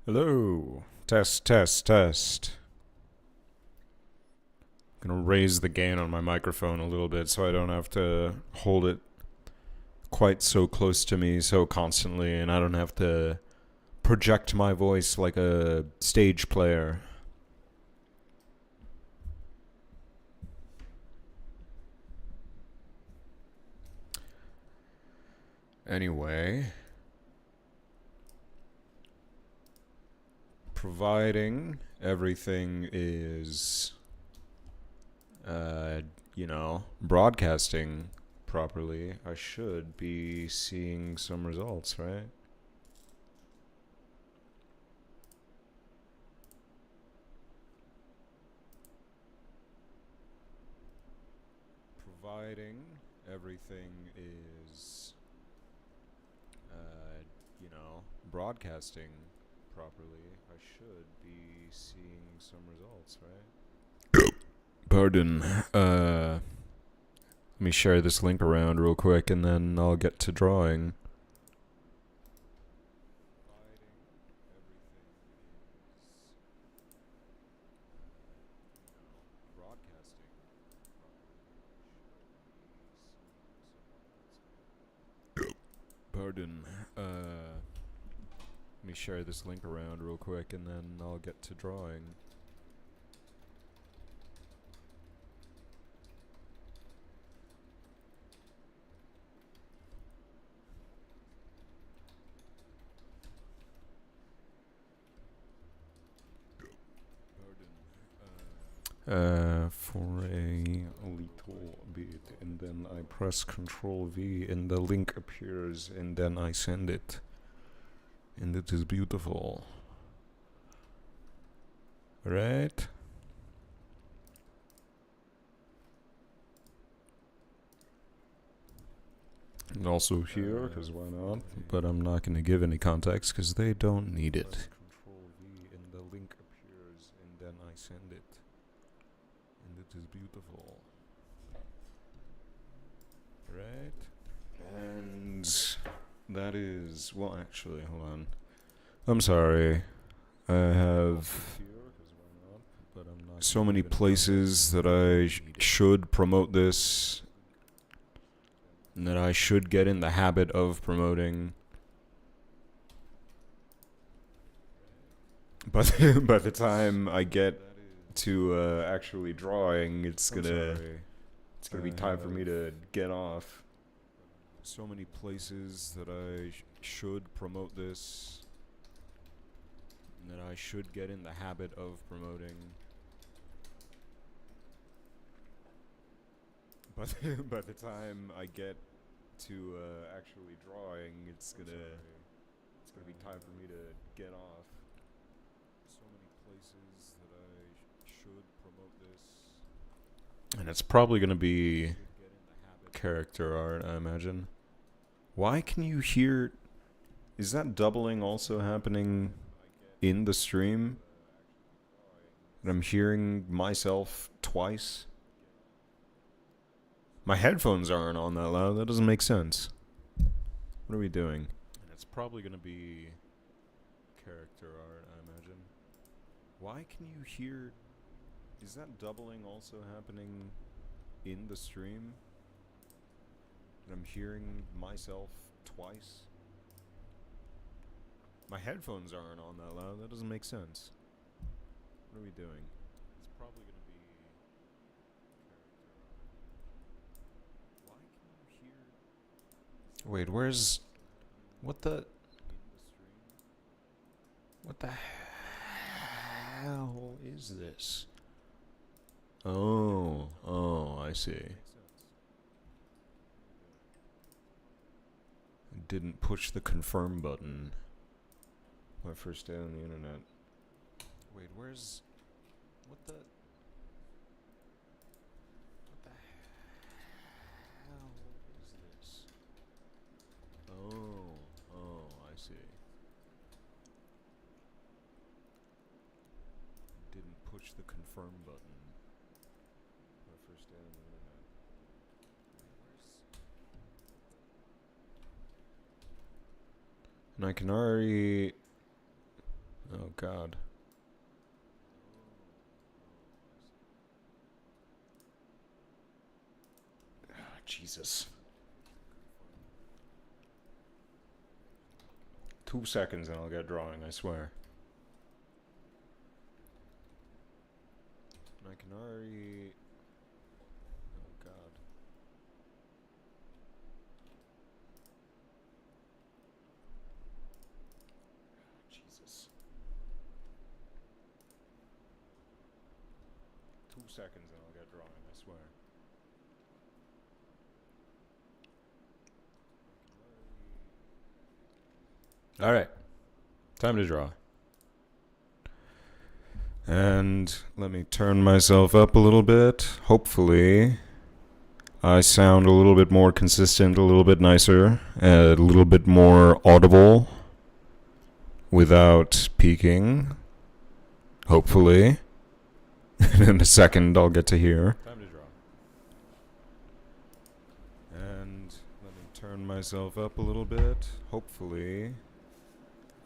Hello. Test, test, test. Gonna raise the gain on my microphone a little bit so I don't have to hold it quite so close to me so constantly, and I don't have to project my voice like a stage player. Anyway, providing everything is, broadcasting properly, I should be seeing some results, right? Providing everything is, broadcasting properly, I should be seeing some results, right? Pardon. Let me share this link around real quick and then I'll get to drawing. Pardon. Let me share this link around real quick and then I'll get to drawing. For a little bit, and then I press Control V, and the link appears, and then I send it, and it is beautiful. Right? And also here, because why not? But I'm not going to give any context, because they don't need it. Control V, and the link appears, and then I send it. And it is beautiful. Right? And that is, well, actually, hold on. I'm sorry. I have so many places that I should promote this, and that I should get in the habit of promoting. But by the time I get to actually drawing, it's gonna be time for me to get off. So many places that I should promote this, and that I should get in the habit of promoting. But by the time I get to actually drawing, it's gonna be time for me to get off. So many places that I should promote this, and it's probably gonna be character art, I imagine. Why can you hear? Is that doubling also happening in the stream? And I'm hearing myself twice. My headphones aren't on that loud. That doesn't make sense. What are we doing? And it's probably gonna be character art, I imagine. Why can you hear? Is that doubling also happening in the stream? And I'm hearing myself twice. My headphones aren't on that loud. That doesn't make sense. What are we doing? It's probably gonna be character art. Why can you hear? Wait, where's what the hell is this? Oh, I see. I didn't push the confirm button my first day on the internet. Wait, where's what the hell is this? Oh, I see. Didn't push the confirm button my first day on the internet. And I can already Oh God. Jesus. 2 seconds and I'll get drawing, I swear. I can already... Oh God. Jesus. 2 seconds and I'll get drawing, I swear. Alright. Time to draw. And let me turn myself up a little bit. Hopefully, I sound a little bit more consistent, a little bit nicer, a little bit more audible without peaking. Hopefully. In a second, I'll get to hear. Time to draw. And let me turn myself up a little bit. Hopefully,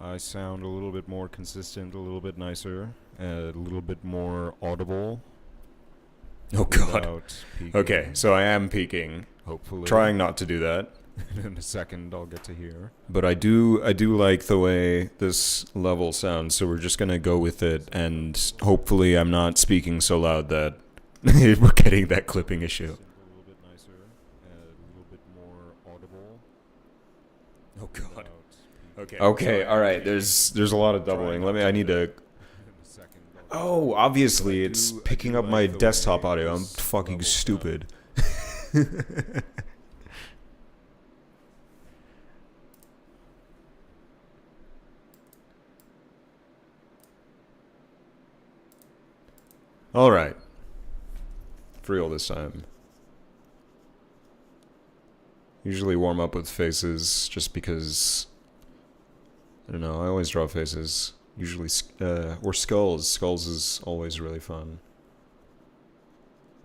I sound a little bit more consistent, a little bit nicer, a little bit more audible. Oh God. Okay, so I am peaking. Hopefully. Trying not to do that. In a second, I'll get to hear. But I do like the way this level sounds, so we're just gonna go with it, and hopefully I'm not speaking so loud that we're getting that clipping issue. A little bit nicer, a little bit more audible. Oh God. Okay, alright, there's a lot of doubling. I need to... Oh, obviously it's picking up my desktop audio. I'm fucking stupid. Alright. For real this time. Usually warm up with faces just because... I don't know, I always draw faces. Usually, or skulls. Skulls is always really fun.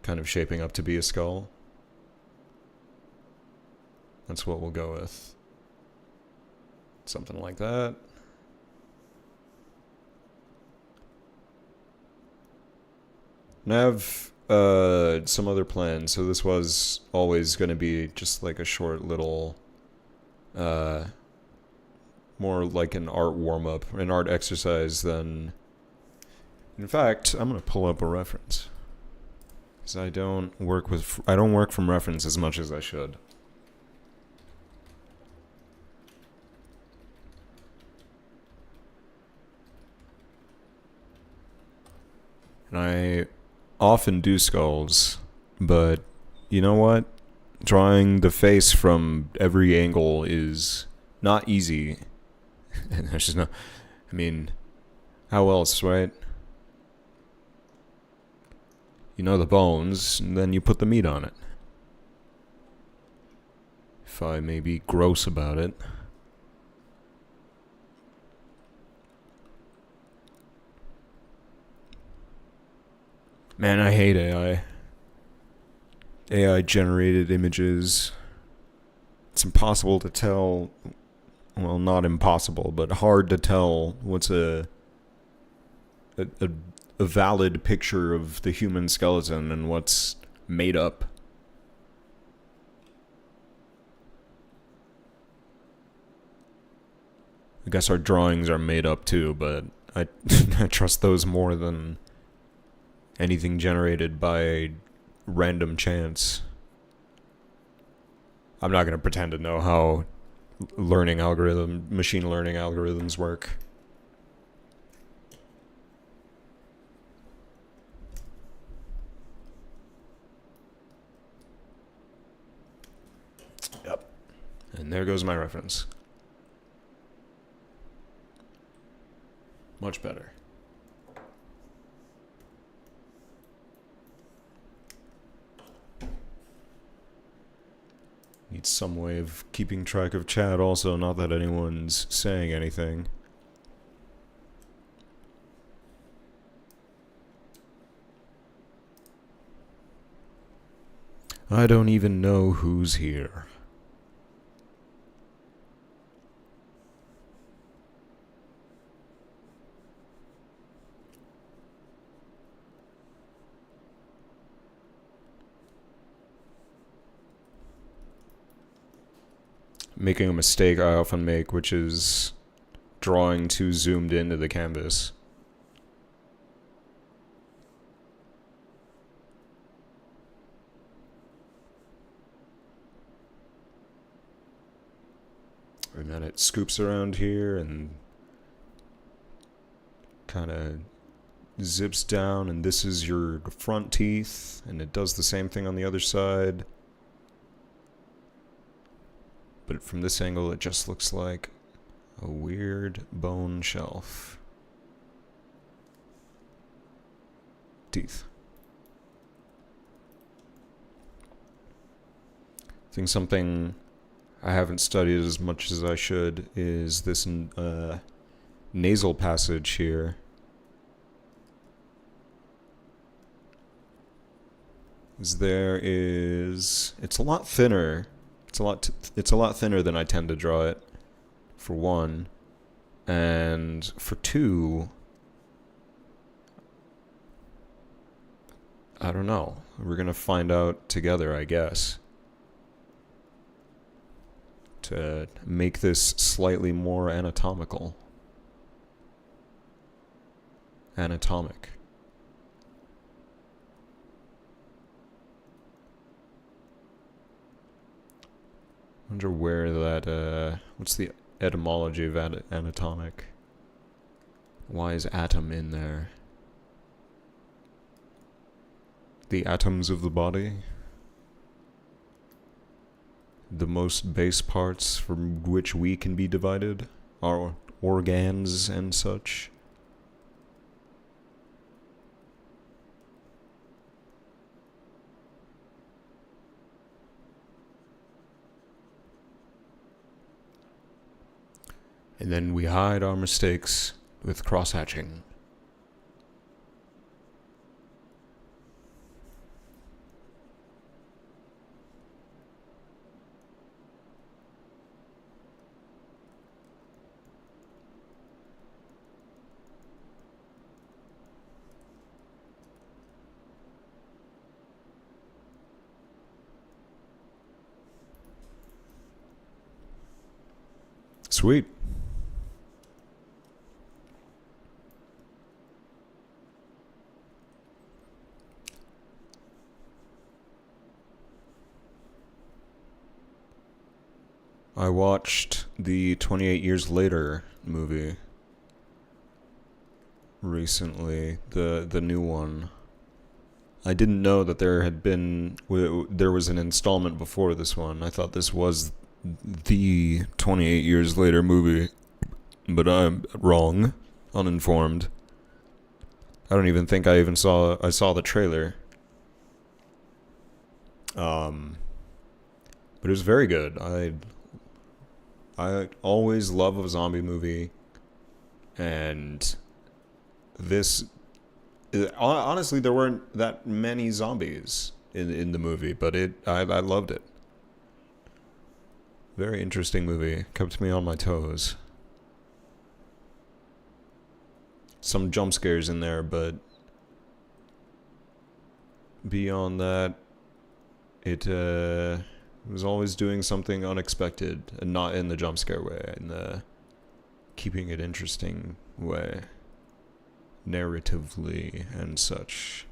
Kind of shaping up to be a skull. That's what we'll go with. Something like that. And I have some other plans. So this was always going to be just like a short little... more like an art warm-up, an art exercise than... In fact, I'm going to pull up a reference. Because I don't work from reference as much as I should. And I often do skulls, but you know what? Drawing the face from every angle is not easy. And there's just no... I mean, how else, right? You know the bones, and then you put the meat on it. If I may be gross about it. Man, I hate AI. AI-generated images. It's impossible to tell... Well, not impossible, but hard to tell what's a valid picture of the human skeleton and what's made up. I guess our drawings are made up too, but I trust those more than anything generated by random chance. I'm not going to pretend to know how machine learning algorithms work. Yep. And there goes my reference. Much better. Need some way of keeping track of chat also, not that anyone's saying anything. I don't even know who's here. making a mistake I often make, which is drawing too zoomed into the canvas. And then it scoops around here and kind of zips down, and this is your front teeth, and it does the same thing on the other side. But from this angle, it just looks like a weird bone shelf. Teeth. I think something I haven't studied as much as I should is this nasal passage here. It's a lot thinner. It's a lot thinner than I tend to draw it, for one. And for two, I don't know. We're gonna find out together, I guess. To make this slightly more anatomical. Anatomic. I wonder where that, what's the etymology of anatomic? Why is atom in there? The atoms of the body? The most base parts from which we can be divided? Our organs and such? And then we hide our mistakes with cross-hatching. Sweet. I watched the 28 Years Later movie recently, the new one. I didn't know that there was an installment before this one. I thought this was the 28 Years Later movie, but I'm wrong, uninformed. I don't even think I saw the trailer. But it was very good. I always love a zombie movie, and this, honestly, there weren't that many zombies in the movie, but I loved it. Very interesting movie, kept me on my toes. Some jump scares in there, but beyond that, it was always doing something unexpected, and not in the jump scare way, in the keeping it interesting way, narratively and such.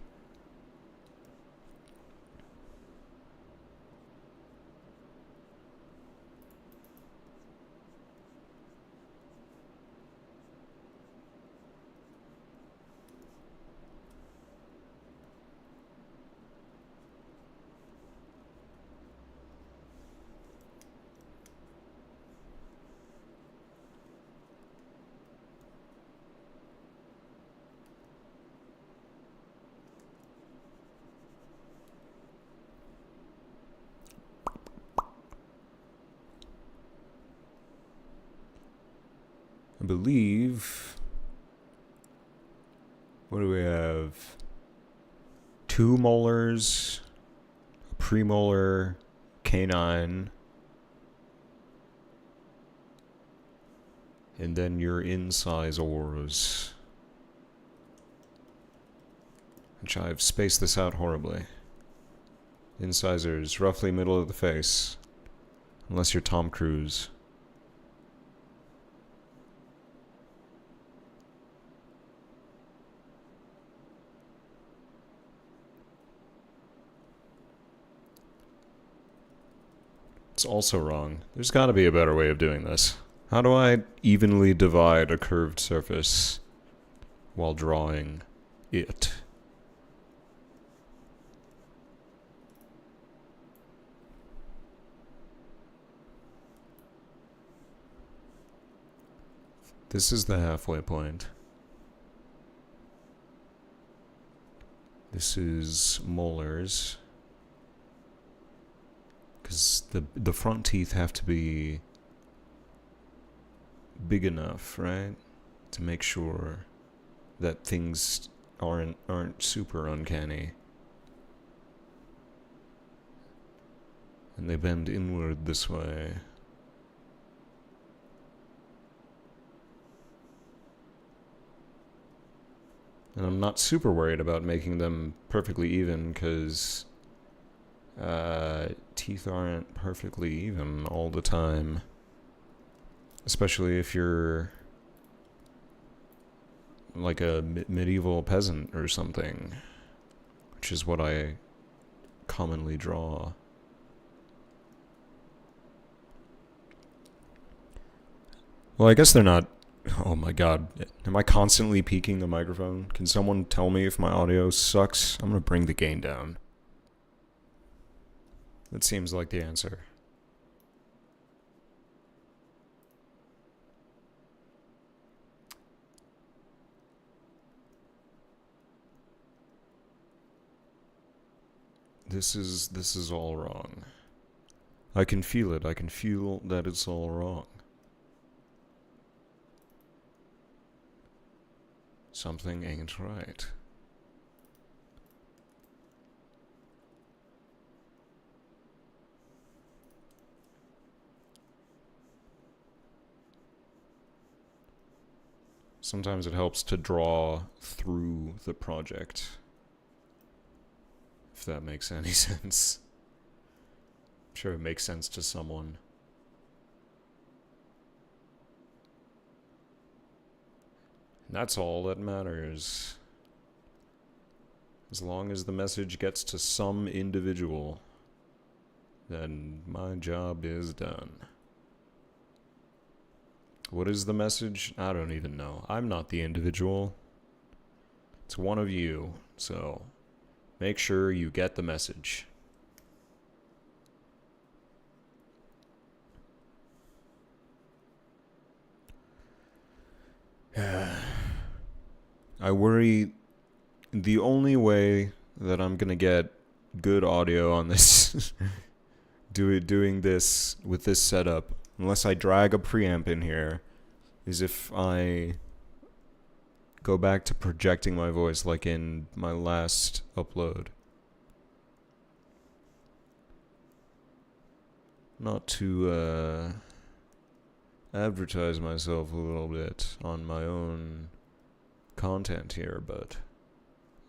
I believe, what do we have? 2 molars, a premolar, canine, and then your incisors, which I've spaced this out horribly. Incisors, roughly middle of the face. Unless you're Tom Cruise. It's also wrong. There's gotta be a better way of doing this. How do I evenly divide a curved surface while drawing it? This is the halfway point. This is molars. Because the front teeth have to be big enough, right? To make sure that things aren't super uncanny. And they bend inward this way. And I'm not super worried about making them perfectly even, because teeth aren't perfectly even all the time. Especially if you're like a medieval peasant or something, which is what I commonly draw. Well, I guess they're not. Oh my god. Am I constantly peaking the microphone? Can someone tell me if my audio sucks? I'm gonna bring the gain down. That seems like the answer. This is all wrong. I can feel it. I can feel that it's all wrong. Something ain't right. Sometimes it helps to draw through the project, if that makes any sense. I'm sure it makes sense to someone. And that's all that matters. As long as the message gets to some individual, then my job is done. What is the message? I don't even know. I'm not the individual. It's one of you, so make sure you get the message. I worry the only way that I'm gonna get good audio on this doing this with this setup, unless I drag a preamp in here, is if I go back to projecting my voice like in my last upload. Not to advertise myself a little bit on my own content here, but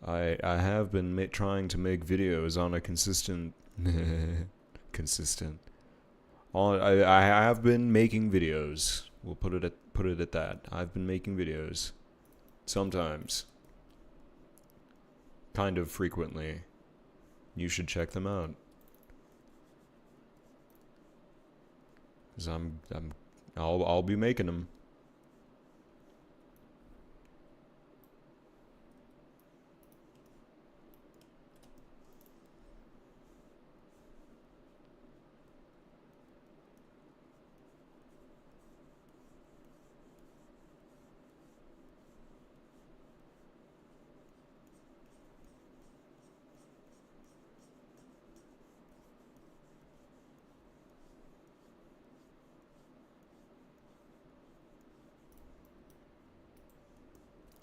I have been trying to make videos on a consistent I have been making videos. We'll put it at that. I've been making videos sometimes, kind of frequently. You should check them out. 'Cause I'll be making them.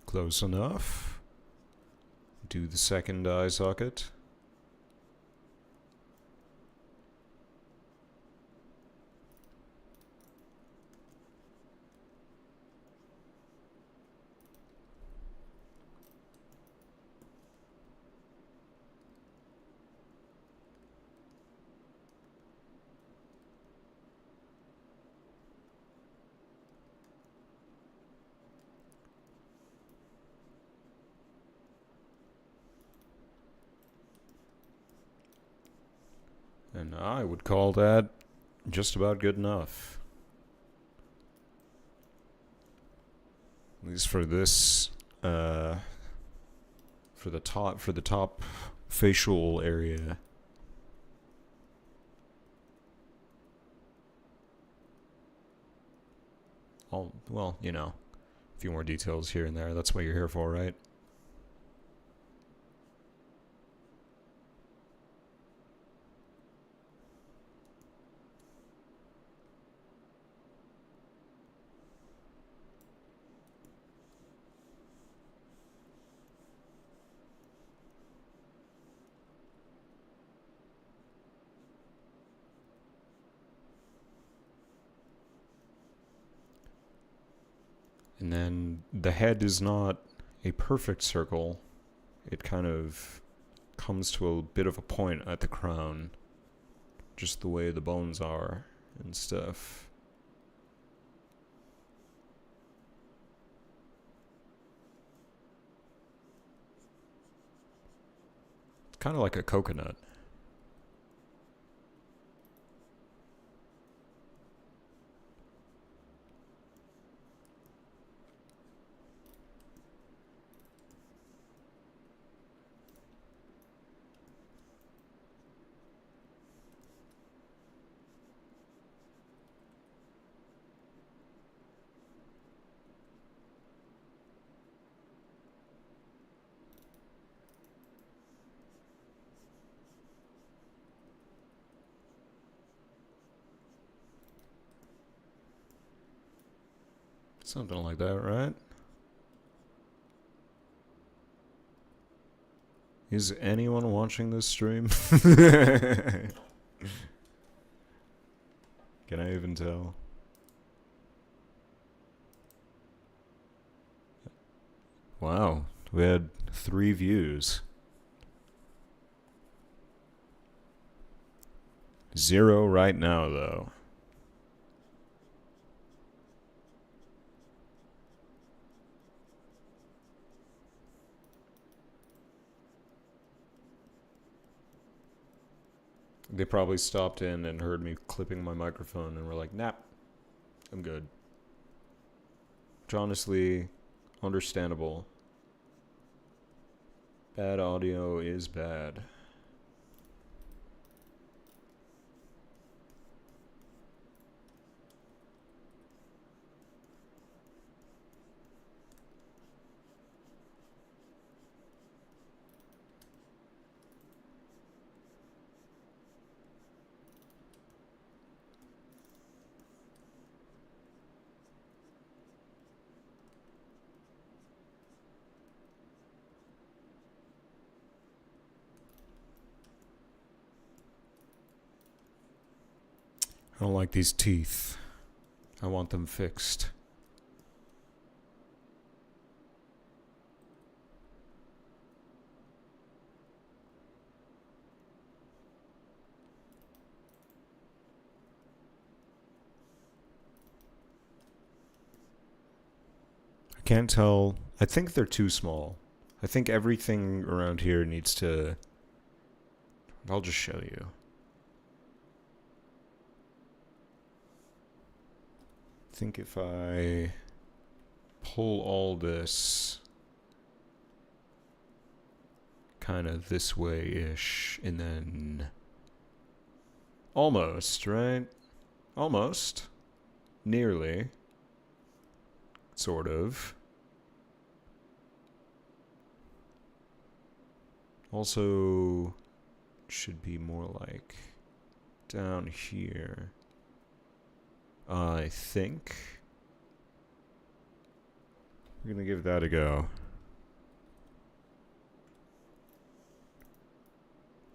Close enough. Do the second eye socket. And I would call that just about good enough. At least for this, for the top facial area. Well, you know, a few more details here and there. That's what you're here for, right? And then the head is not a perfect circle. It kind of comes to a bit of a point at the crown. Just the way the bones are and stuff. It's kind of like a coconut. Something like that, right? Is anyone watching this stream? Can I even tell? Wow, we had 3 views. 0 right now, though. They probably stopped in and heard me clipping my microphone and were like, nah, I'm good. Which honestly, understandable. Bad audio is bad. I don't like these teeth. I want them fixed. I can't tell. I think they're too small. I think everything around here needs to... I'll just show you. I think if I pull all this kind of this way-ish, and then almost, right? Almost. Nearly. Sort of. Also, should be more like down here. I think. We're gonna give that a go.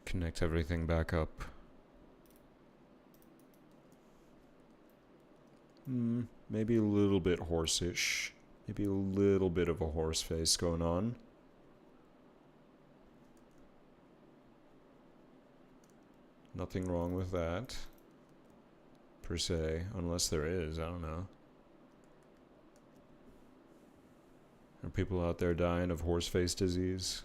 Connect everything back up. Maybe a little bit horse-ish. Maybe a little bit of a horse face going on. Nothing wrong with that, per se, unless there is, I don't know. Are people out there dying of horse face disease?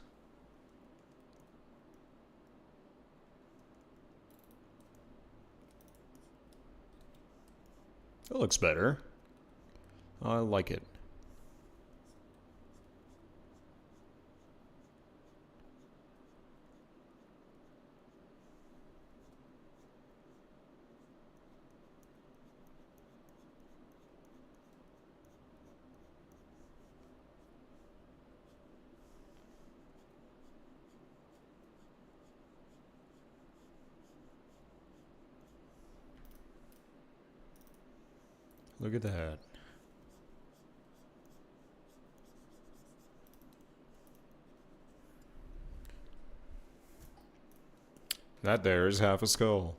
That looks better. I like it. Look at that. That there is half a skull.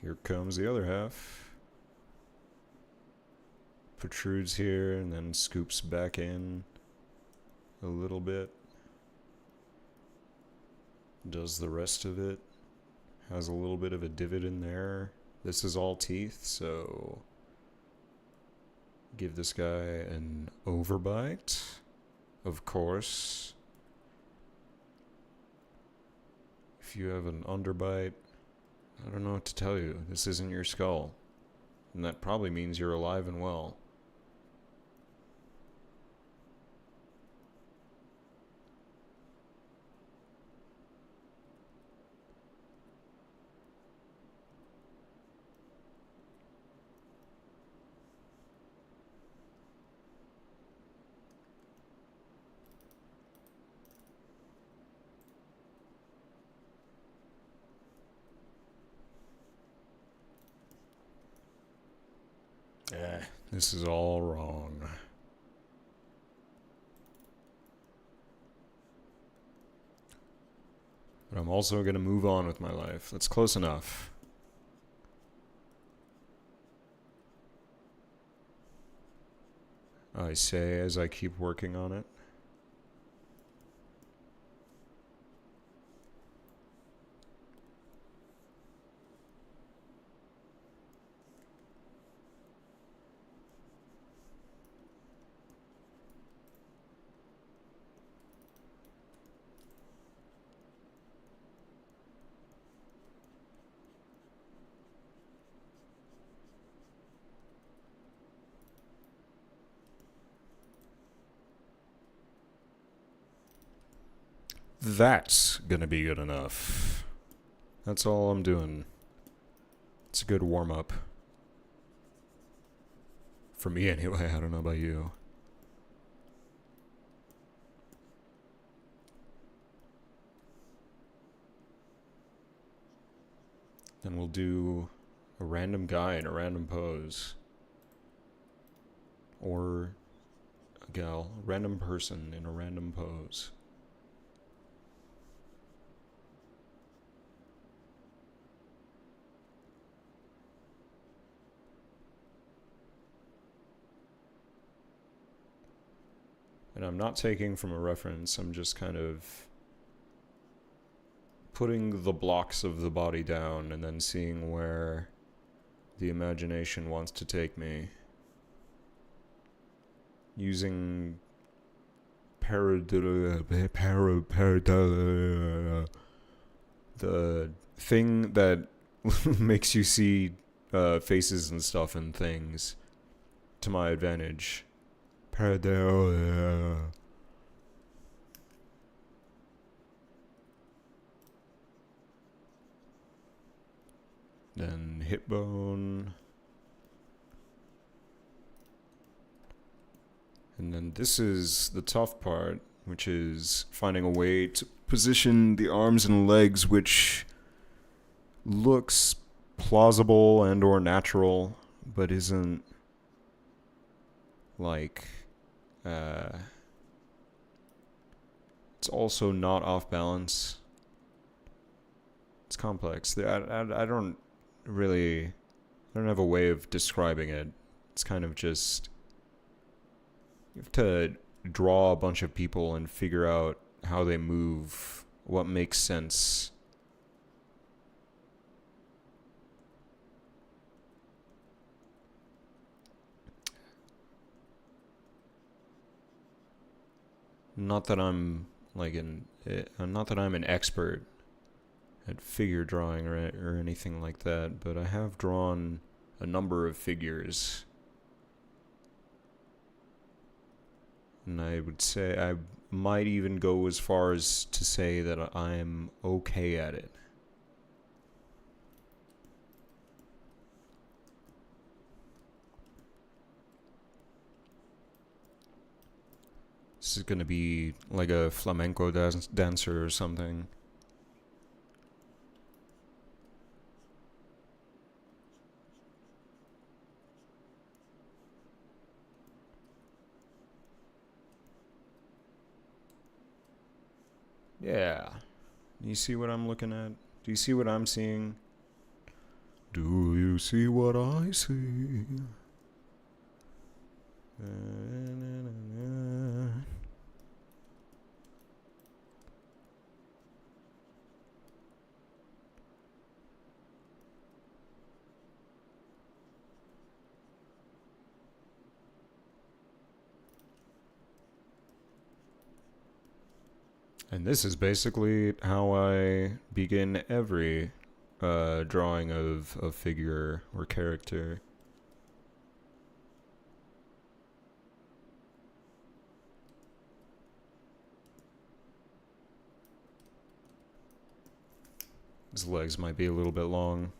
Here comes the other half. Protrudes here and then scoops back in a little bit. Does the rest of it. Has a little bit of a divot in there. This is all teeth, so give this guy an overbite, of course. If you have an underbite, I don't know what to tell you. This isn't your skull. And that probably means you're alive and well. This is all wrong. But I'm also going to move on with my life. That's close enough. I say as I keep working on it. That's gonna be good enough. That's all I'm doing. It's a good warm-up. For me anyway, I don't know about you. Then we'll do a random guy in a random pose. Or a gal, a random person in a random pose. And I'm not taking from a reference, I'm just kind of putting the blocks of the body down and then seeing where the imagination wants to take me. Using the thing that makes you see faces and stuff and things to my advantage. Then hip bone. And then this is the tough part, which is finding a way to position the arms and legs which looks plausible and or natural, but isn't like it's also not off balance. It's complex. I don't have a way of describing it. It's kind of just you have to draw a bunch of people and figure out how they move, what makes sense. Not that I'm like not that I'm an expert at figure drawing or anything like that, but I have drawn a number of figures, and I would say I might even go as far as to say that I'm okay at it. This is gonna be like a flamenco dancer or something. Yeah. You see what I'm looking at? Do you see what I'm seeing? Do you see what I see? And this is basically how I begin every drawing of a figure or character. His legs might be a little bit long.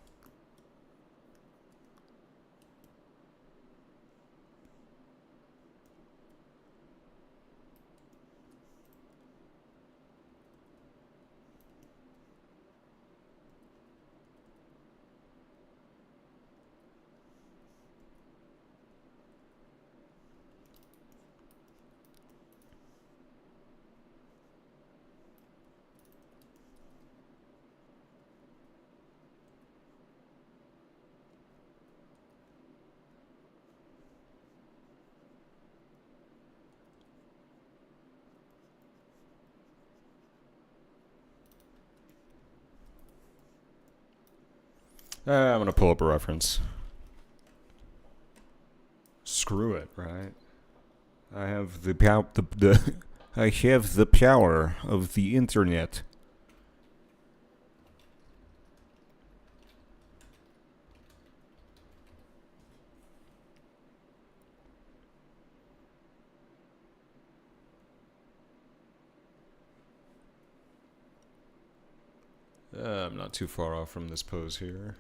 I'm gonna pull up a reference. Screw it, right? I have the I have the power of the internet. I'm not too far off from this pose here.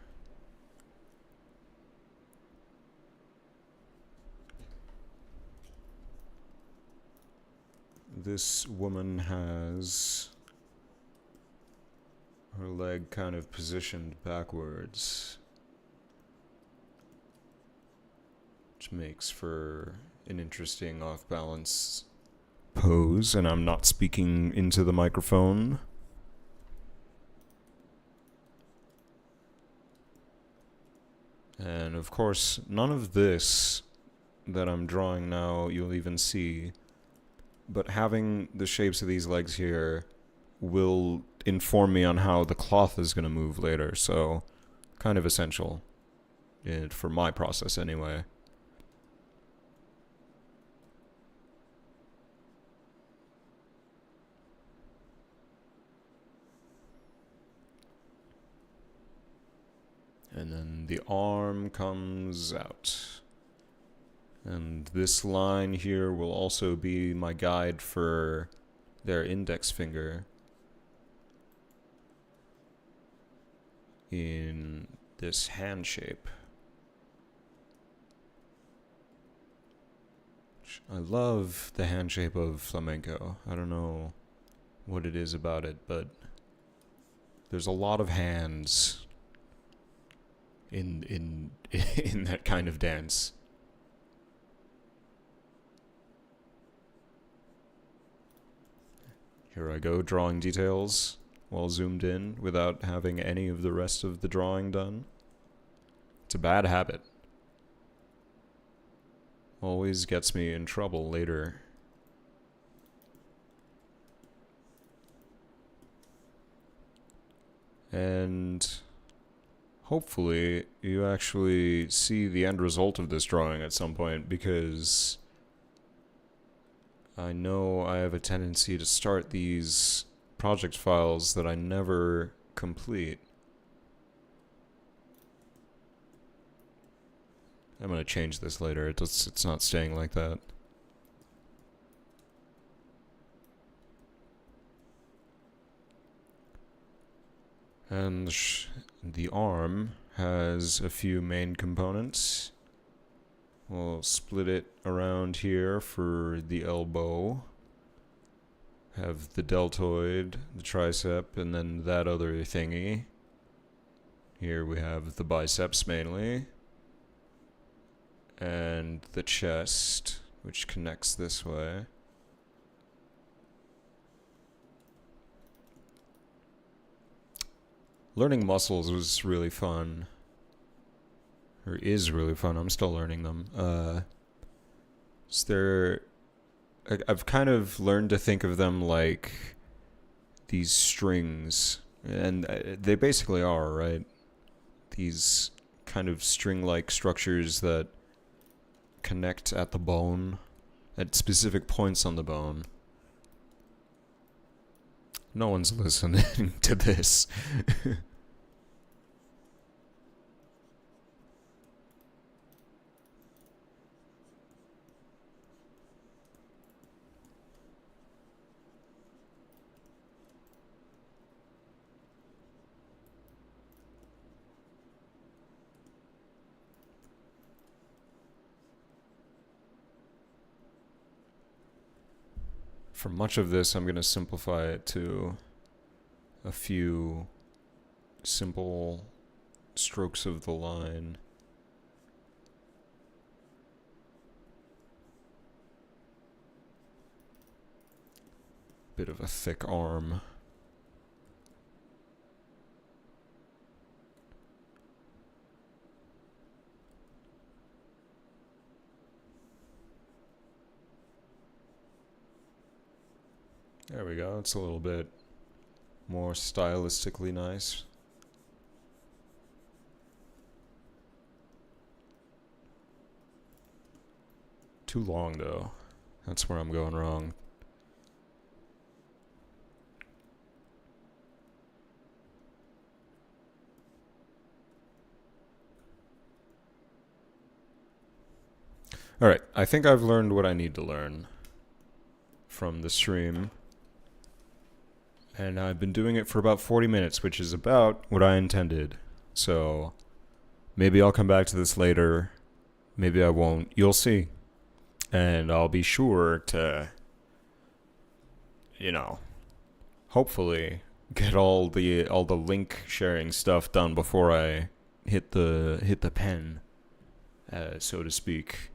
This woman has her leg kind of positioned backwards, which makes for an interesting off-balance pose, and I'm not speaking into the microphone. And of course, none of this that I'm drawing now you'll even see, but having the shapes of these legs here will inform me on how the cloth is going to move later, so kind of essential for my process anyway. And then the arm comes out. And this line here will also be my guide for their index finger in this hand shape. I love the hand shape of flamenco. I don't know what it is about it, but there's a lot of hands in in that kind of dance. Here I go, drawing details while zoomed in without having any of the rest of the drawing done. It's a bad habit. Always gets me in trouble later. And hopefully you actually see the end result of this drawing at some point, because I know I have a tendency to start these project files that I never complete. I'm gonna change this later. It's not staying like that. And the arm has a few main components. We'll split it around here for the elbow. Have the deltoid, the tricep, and then that other thingy. Here we have the biceps mainly. And the chest, which connects this way. Learning muscles was really fun. Or is really fun. I'm still learning them. I've kind of learned to think of them like these strings. And they basically are, right? These kind of string-like structures that connect at the bone, at specific points on the bone. No one's listening to this. For much of this, I'm going to simplify it to a few simple strokes of the line. Bit of a thick arm. There we go. It's a little bit more stylistically nice. Too long, though. That's where I'm going wrong. Alright, I think I've learned what I need to learn from the stream. And I've been doing it for about 40 minutes, which is about what I intended. So, maybe I'll come back to this later. Maybe I won't. You'll see. And I'll be sure to, hopefully get all the link sharing stuff done before I hit the pen, so to speak.